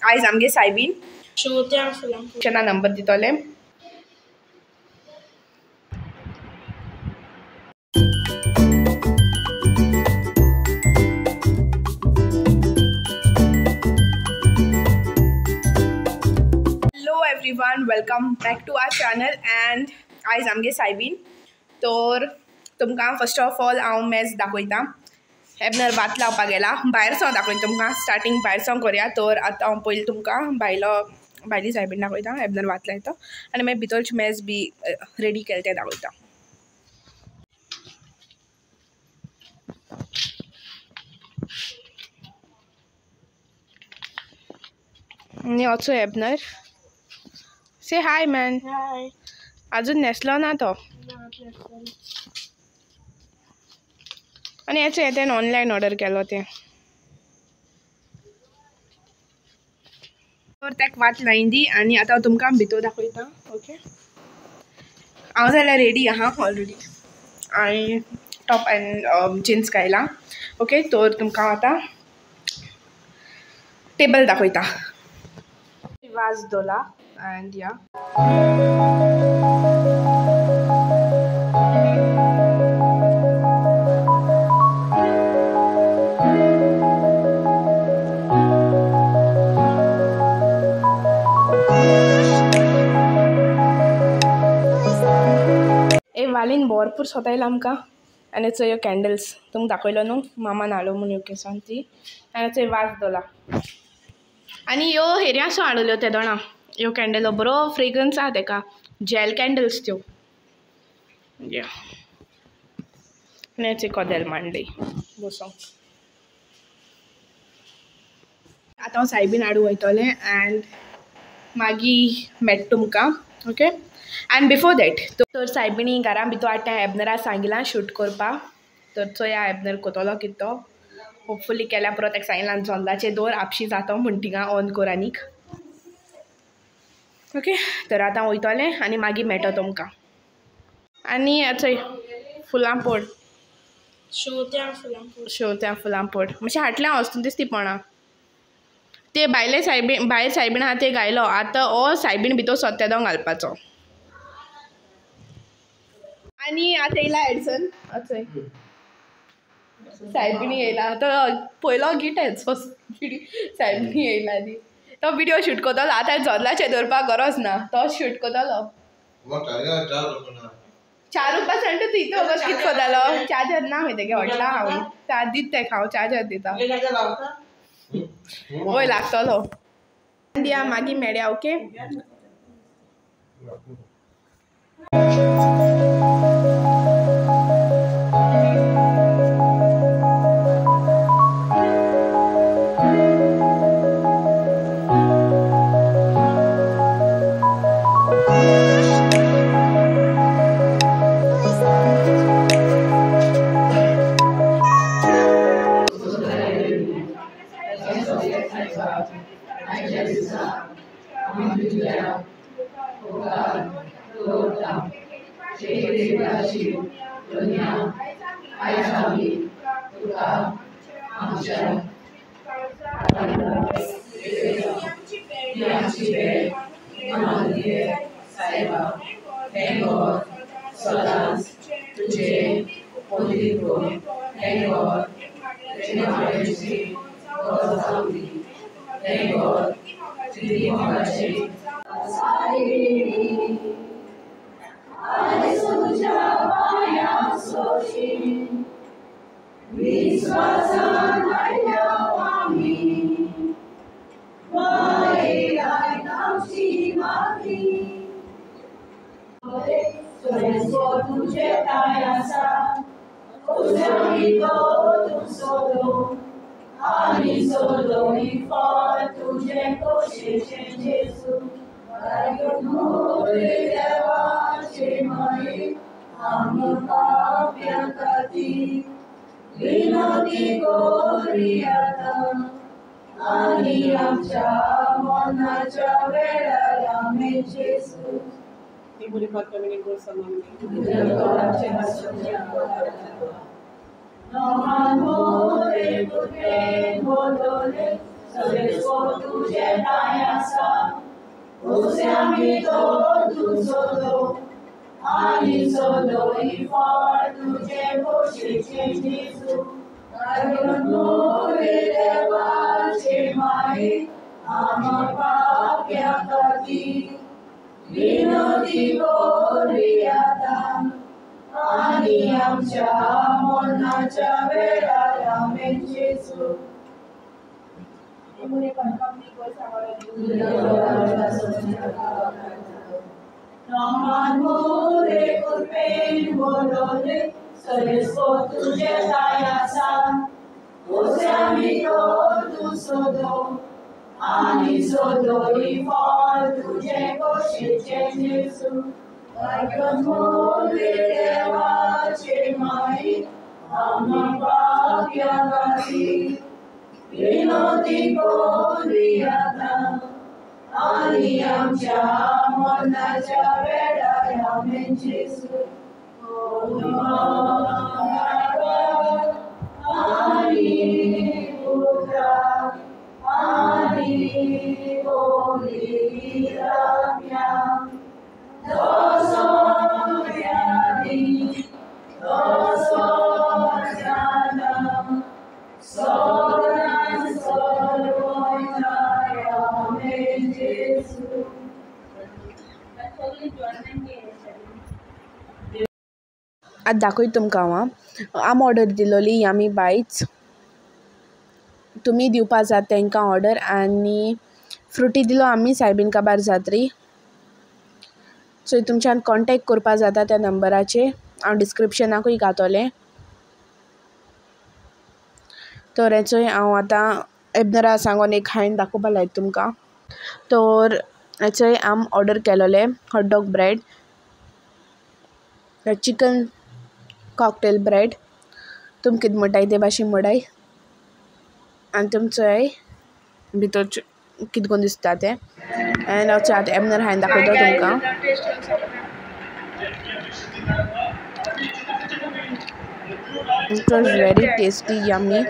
आयज आमगे soybean शेवत्या number दितोले. Hello everyone, welcome back to our channel and आयज आमगे सायबीन. तर तुमकां फर्स्ट ऑफ ऑल हांव मॅच दाखयता. एबनर भात लावपाक गेला. भायरसां दाखयता तुमकां. स्टार्टींग भायरसां करुया. तर आतां हांव पयलीं तुमकां भायली सायबीन दाखयता. एबनर भात लायता आनी मागीर भितरची मॅच बी रेडी केलें तें दाखयता. आनी असो एबनर. से हाय मॅन. हाय. अजून नेसलो ना तो. आनी हेचो येतें ऑनलायन ऑर्डर केलो तें. तर तेका वाट लायन दी आनी आतां तुमकां भितर दाखयता. ओके. हांव जाल्यार रेडी आहा ऑलरेडी आनी टॉप एंड जिन्स घायला. ओके. तर तुमकां आतां टेबल दाखयता. वाज दोला एंड या वालीन भरपूर सोतायला आमकां. आनी चोय कॅन्डल्स तुमकां दाखयलो न्हू मामान हाडलो म्हूण केसान ती. आनी चोय वाज दोला आनी ह्यो हेऱ्यासो हाडल्यो ते दोणा. ह्यो कॅन्डलो बरो फ्रेग्रन्स आहा तेका. जेल कॅन्डल्स त्यो. या आनी कोदेल मांडली बसोंक. आतां हांव सायबीन हाडूं वयतलें एंड मागीर मेट तुमकां. ओके. एंड बिफोर दॅट तर सायबिणी घरा भितर हाडटा एबनरा सांगिलां शूट करपाक. तर चोया एबनर कोतलो कितें तो. होपफुली केल्यार पुरो तेका सांगिलां जोल्लाचेर दवर आपशी जातो म्हण थिंगा ऑन कर आनीक. ओके. तर आतां वयतलें आनी मागीर मेळटो तुमकां. आनी चोय फुलां पड. शेवत्या फुलां पड मातशें हाटल्या वचून दिसती पडना. ते भायले सायबीण भायर सायबीण आहा ते घायलो. आतां हो सायबीण भितर सोत्तेदो घालपाचो. आनी आतां येयला एडसन. चोय सायबिणी येयला. तो पयलो गिटेच सायबिणी येयला न्ही. तो विडियो शूट कोतलो. आतां जोल्लाचेर दवरपाक गरज ना. तो शूट कोतलो. 4 रुपया सांगता तूं इतलो वगत कितें कोतालो. चार्जर ना खंय तेगे व्हटला हांव. चार्ज दिता तेका हांव चार्जर दिता. वय लागतलो. दिया मागीर मेळया. ओके. तुझे दायासा उस्यामी तो सोदो आणि सोदोई फळ तुझे पोषेचे जेसू अगमोरे देवाचे माई आम पाप्या कधी विनोदी गोरियाता आणि आमच्या मरणाच्या वेळात आमेन जेसू Amore colpen volore, soresco tuझे दायासा, उस्यामी तो सोदो, आणि सोदोई फळ तुझे पोषेचे जेसू, अगमोरे देवाचे माई, आम्हा पाप्या कधी विनोदी गोरियाता आणि आमच्या मरणाच्या वेळात आमेन जेसू आणि पुत्रा आणि पवित्र आत्म्या आतां दाखयता तुमकां हांव ऑर्डर दिलोली यामी बायट्स तुमी दिवपा जाता तांकां ऑर्डर आनी फ्रुटी दिलो आमी सायबीन काबार जात्री सो तुमच्यान कॉन्टेक्ट करपा जाता त्या नंबराचेर हांव डिस्क्रिप्शनाकूय घातोलें तर हेचोय हांव आतां एबनरा सांगोन एक हांवें दाखोवपा लायक तुमकां तर हेचोय हांव ऑर्डर केलोलें hot dog bread chicken cocktail bread तुम कितें म्हणटाय ते भाशेन म्हणटाय आनी तुमचोय भितर कितें कोन्न दिसता तें एंड हांव आतां एबनर हांवें दाखयता तुमकां it was very tasty yummy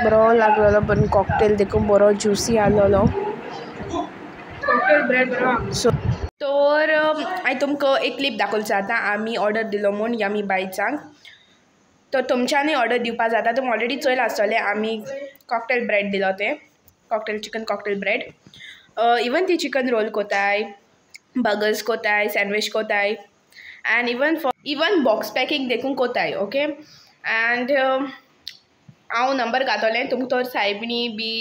बरो लागलेलो पण कॉकटेल देखून बरो ज्युसी आसलेलो सो तर हांवें तुमकां एक क्लिप दाखोवचो जाता आमी ऑर्डर दिलो म्हूण यामी बायट्सांक तर तुमच्यांनी ऑर्डर दिवपा जाता तुमी ऑलरेडी चोयला आसतलें आमी कॉकटेल ब्रेड दिलो तें cocktail chicken cocktail bread even ती चिकन रोल कोताय बर्गर्स कोताय सँडविच कोताय एंड इवन बॉक्स पॅकींग देखून कोताय ओके एंड हांव नंबर घातोलें तुमकां तर सायबिणी बी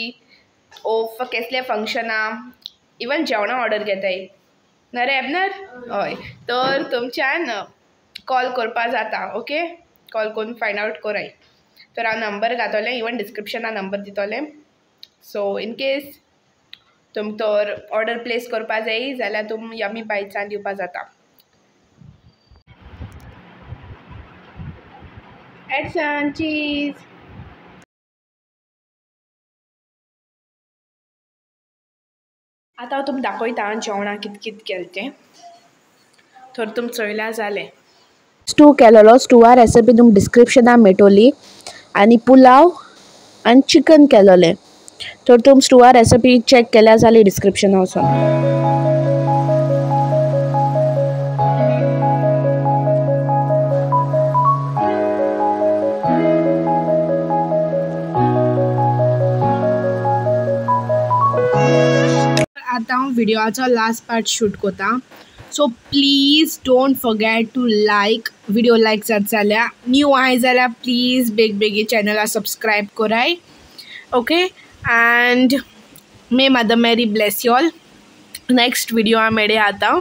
ओ कसले फंक्शना इवन जेवणां ऑर्डर घेताय ना रे एबनर हय तर तुमच्यान कॉल करपा जाता ओके कॉल करून फायंड आवट कोराय तर हांव नंबर घातोलें इवन डिस्क्रिप्शनान नंबर दितोलें सो इन केस तुमकां तर ऑर्डर प्लेस करपा जायी जाल्यार तुम यामी बायट्सान दिवपा जाता एडसन चीज आतां हांव तुमकां दाखयता जेवणां कितें कितें केलें तें तर तुम चोयल्यार जालें स्टू केलोलो स्टुवा रेसिपी तुमकां डिस्क्रिप्शनान मेळटली आनी पुलाव आनी चिकन केलोलें तर तुम स्टुवा रेसिपी चॅक केल्यार जाली डिस्क्रिप्शना वचून आतां हांव व्हिडियोचो लास्ट पार्ट शूट कोता so please don't forget to like video like जाता जाल्यार न्यू आहाय जाल्यार प्लीज बेगीन चॅनला सबस्क्रायब कोराय okay and may mother Mary bless you all next video मेळया आतां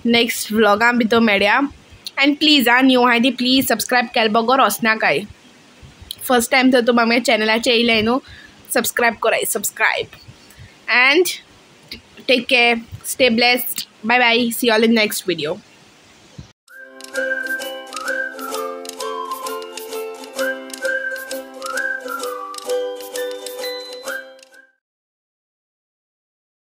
नेक्स्ट व्लॉगां भितर मेळया एंड प्लीज न्यू आहाय ती प्लीज सबस्क्रायब केलें बगर वचनाकाय फर्स्ट टायम तर तुम आमच्या चॅनलाचेर येयलें न्हू सबस्क्रायब कोराय subscribe and take care, stay blessed, bye bye, see you all in the next video.